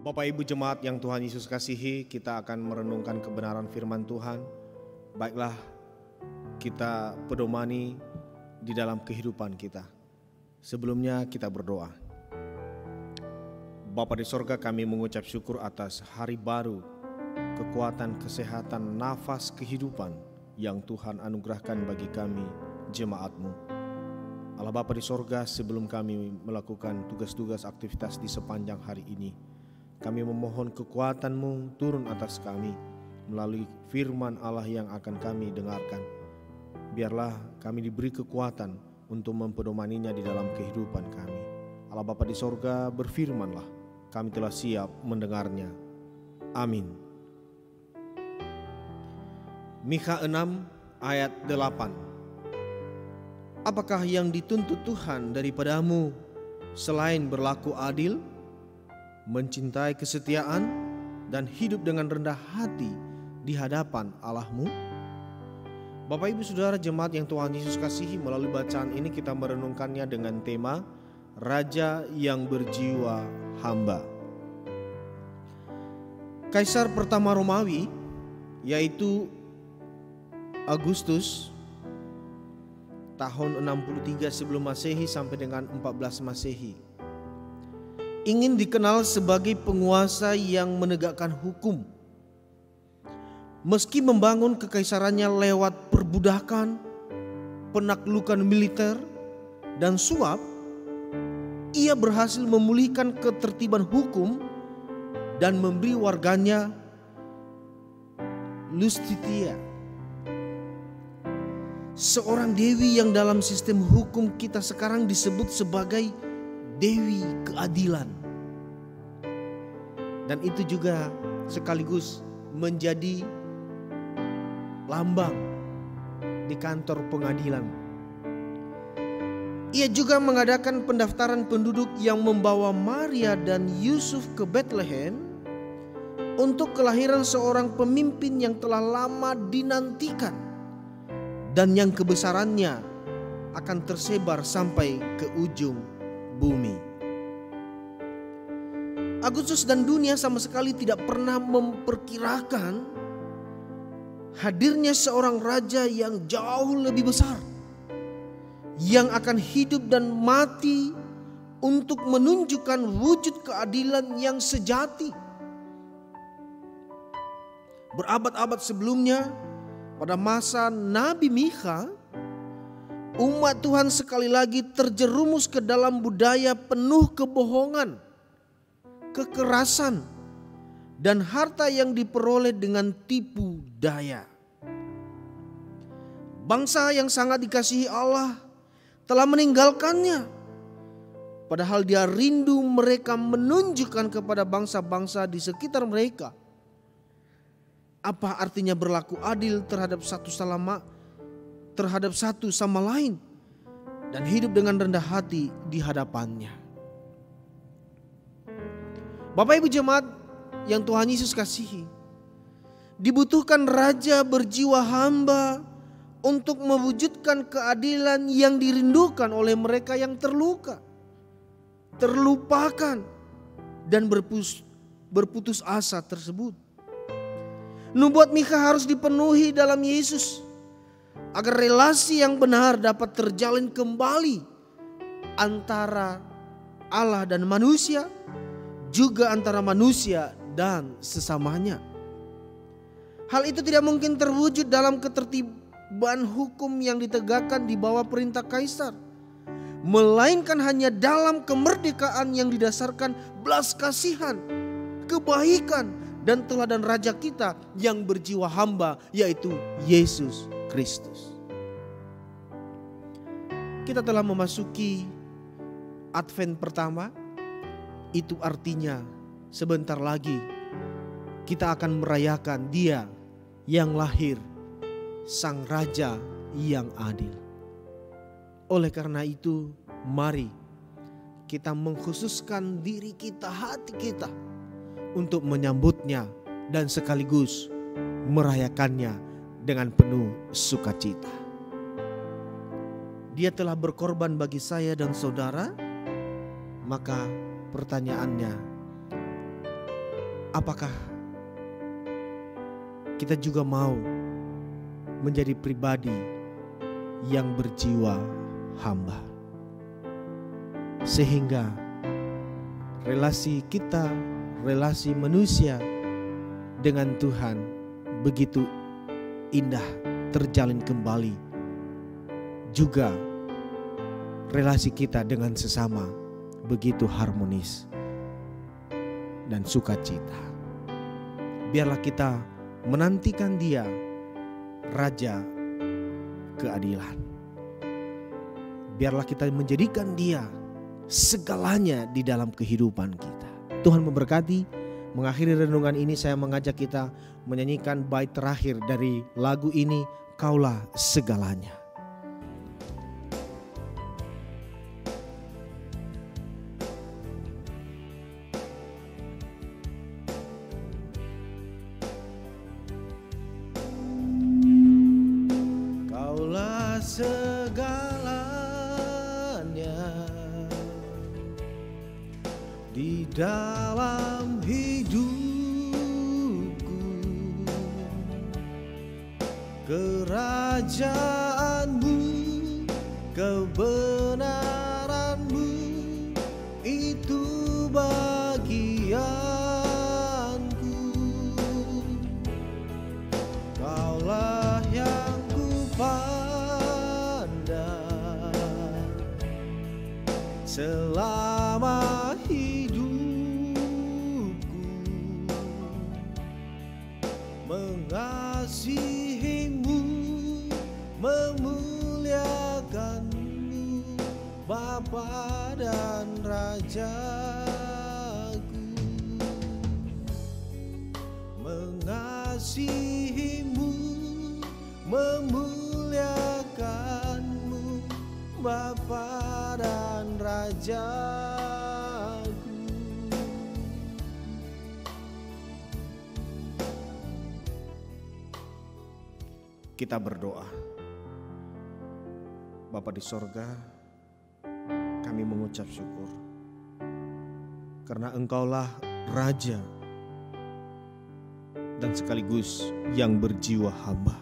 Bapak Ibu jemaat yang Tuhan Yesus kasihi, kita akan merenungkan kebenaran firman Tuhan. Baiklah, kita pedomani di dalam kehidupan kita. Sebelumnya kita berdoa. Bapa di sorga, kami mengucap syukur atas hari baru, kekuatan, kesehatan, nafas kehidupan yang Tuhan anugerahkan bagi kami, jemaat-Mu. Allah Bapa di sorga, sebelum kami melakukan tugas-tugas aktivitas di sepanjang hari ini, kami memohon kekuatan-Mu turun atas kami melalui firman Allah yang akan kami dengarkan. Biarlah kami diberi kekuatan untuk mempedomaninya di dalam kehidupan kami. Allah Bapa di sorga, berfirmanlah, kami telah siap mendengarnya. Amin. Mikha 6 ayat 8. Apakah yang dituntut Tuhan daripadamu selain berlaku adil, mencintai kesetiaan, dan hidup dengan rendah hati di hadapan Allah-Mu? Bapak Ibu Saudara jemaat yang Tuhan Yesus kasihi, melalui bacaan ini kita merenungkannya dengan tema Raja yang berjiwa hamba. Kaisar pertama Romawi, yaitu Agustus, tahun 63 sebelum Masehi sampai dengan 14 Masehi, ingin dikenal sebagai penguasa yang menegakkan hukum. Meski membangun kekaisarannya lewat perbudakan, penaklukan militer, dan suap, ia berhasil memulihkan ketertiban hukum dan memberi warganya Lustitia, seorang dewi yang dalam sistem hukum kita sekarang disebut sebagai Dewi Keadilan. Dan itu juga sekaligus menjadi lambang di kantor pengadilan. Ia juga mengadakan pendaftaran penduduk yang membawa Maria dan Yusuf ke Bethlehem untuk kelahiran seorang pemimpin yang telah lama dinantikan dan yang kebesarannya akan tersebar sampai ke ujung bumi. Agustus dan dunia sama sekali tidak pernah memperkirakan hadirnya seorang raja yang jauh lebih besar, yang akan hidup dan mati untuk menunjukkan wujud keadilan yang sejati. Berabad-abad sebelumnya, pada masa Nabi Mikha, umat Tuhan sekali lagi terjerumus ke dalam budaya penuh kebohongan, kekerasan, dan harta yang diperoleh dengan tipu daya. Bangsa yang sangat dikasihi Allah telah meninggalkannya, padahal Dia rindu mereka menunjukkan kepada bangsa-bangsa di sekitar mereka apa artinya berlaku adil terhadap satu sama lain dan hidup dengan rendah hati di hadapannya. Bapak Ibu jemaat yang Tuhan Yesus kasihi, dibutuhkan raja berjiwa hamba untuk mewujudkan keadilan yang dirindukan oleh mereka yang terluka, terlupakan, dan berputus asa tersebut. Nubuat Mikha harus dipenuhi dalam Yesus agar relasi yang benar dapat terjalin kembali antara Allah dan manusia, juga antara manusia dan sesamanya. Hal itu tidak mungkin terwujud dalam ketertiban hukum yang ditegakkan di bawah perintah kaisar, melainkan hanya dalam kemerdekaan yang didasarkan belas kasihan, kebaikan, dan teladan Raja kita yang berjiwa hamba, yaitu Yesus Kristus. Kita telah memasuki Advent pertama. Itu artinya sebentar lagi kita akan merayakan Dia yang lahir, Sang Raja yang adil. Oleh karena itu, mari kita mengkhususkan diri kita, hati kita, untuk menyambutnya dan sekaligus merayakannya dengan penuh sukacita. Dia telah berkorban bagi saya dan saudara, maka pertanyaannya, apakah kita juga mau menjadi pribadi yang berjiwa hamba, sehingga relasi kita, relasi manusia dengan Tuhan begitu indah terjalin kembali. Juga relasi kita dengan sesama begitu harmonis dan sukacita. Biarlah kita menantikan Dia, Raja keadilan. Biarlah kita menjadikan Dia segalanya di dalam kehidupan kita. Tuhan memberkati. Mengakhiri renungan ini saya mengajak kita menyanyikan bait terakhir dari lagu ini, Kaulah Segalanya. Kaulah segalanya di dalam hidupku, kerajaanmu, kebenaranmu itu bagianku. Kaulah yang kupandang selama mengasihimu, memuliakanmu, Bapa dan Rajaku. Mengasihimu, memuliakanmu, Bapa dan Rajaku. Kita berdoa. Bapa di sorga, kami mengucap syukur karena Engkaulah Raja dan sekaligus yang berjiwa hamba.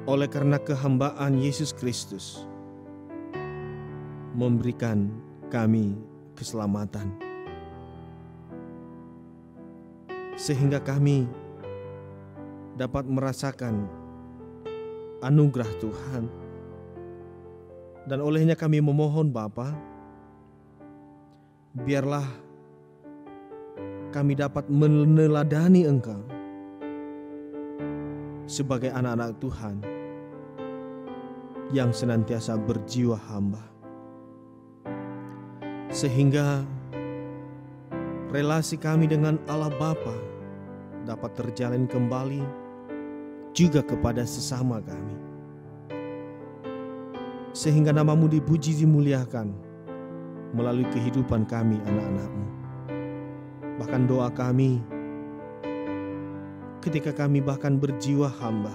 Oleh karena kehambaan Yesus Kristus memberikan kami keselamatan, sehingga kami dapat merasakan anugerah Tuhan. Dan olehnya kami memohon Bapa, biarlah kami dapat meneladani Engkau sebagai anak-anak Tuhan yang senantiasa berjiwa hamba, sehingga relasi kami dengan Allah Bapa dapat terjalin kembali juga kepada sesama kami, sehingga nama-Mu dipuji dimuliakan melalui kehidupan kami anak-anak-Mu. Bahkan doa kami ketika kami bahkan berjiwa hamba,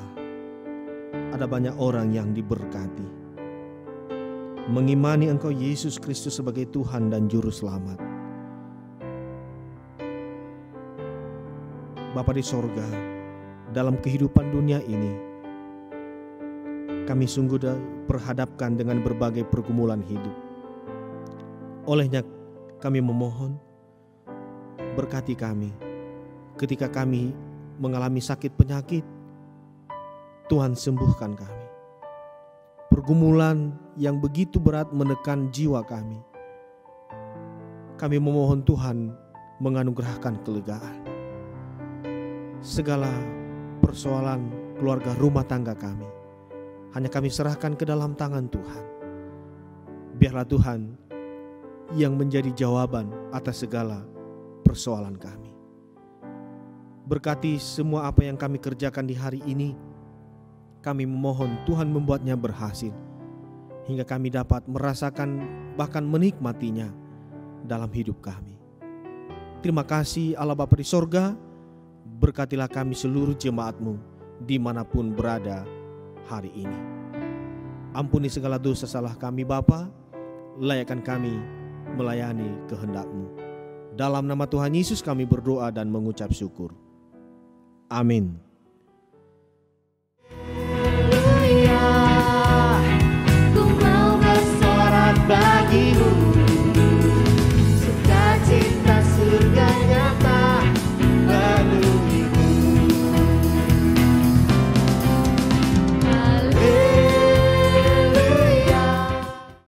ada banyak orang yang diberkati, mengimani Engkau Yesus Kristus sebagai Tuhan dan Juru Selamat. Bapa di sorga, dalam kehidupan dunia ini kami sungguh diperhadapkan dengan berbagai pergumulan hidup. Olehnya kami memohon, berkati kami ketika kami mengalami sakit penyakit. Tuhan sembuhkan kami. Pergumulan yang begitu berat menekan jiwa kami, kami memohon Tuhan menganugerahkan kelegaan. Segala persoalan keluarga rumah tangga kami hanya kami serahkan ke dalam tangan Tuhan. Biarlah Tuhan yang menjadi jawaban atas segala persoalan kami. Berkati semua apa yang kami kerjakan di hari ini. Kami memohon Tuhan membuatnya berhasil, hingga kami dapat merasakan bahkan menikmatinya dalam hidup kami. Terima kasih Allah Bapa di sorga. Berkatilah kami seluruh jemaat-Mu dimanapun berada hari ini. Ampuni segala dosa salah kami Bapa, layakkan kami melayani kehendak-Mu. Dalam nama Tuhan Yesus kami berdoa dan mengucap syukur. Amin.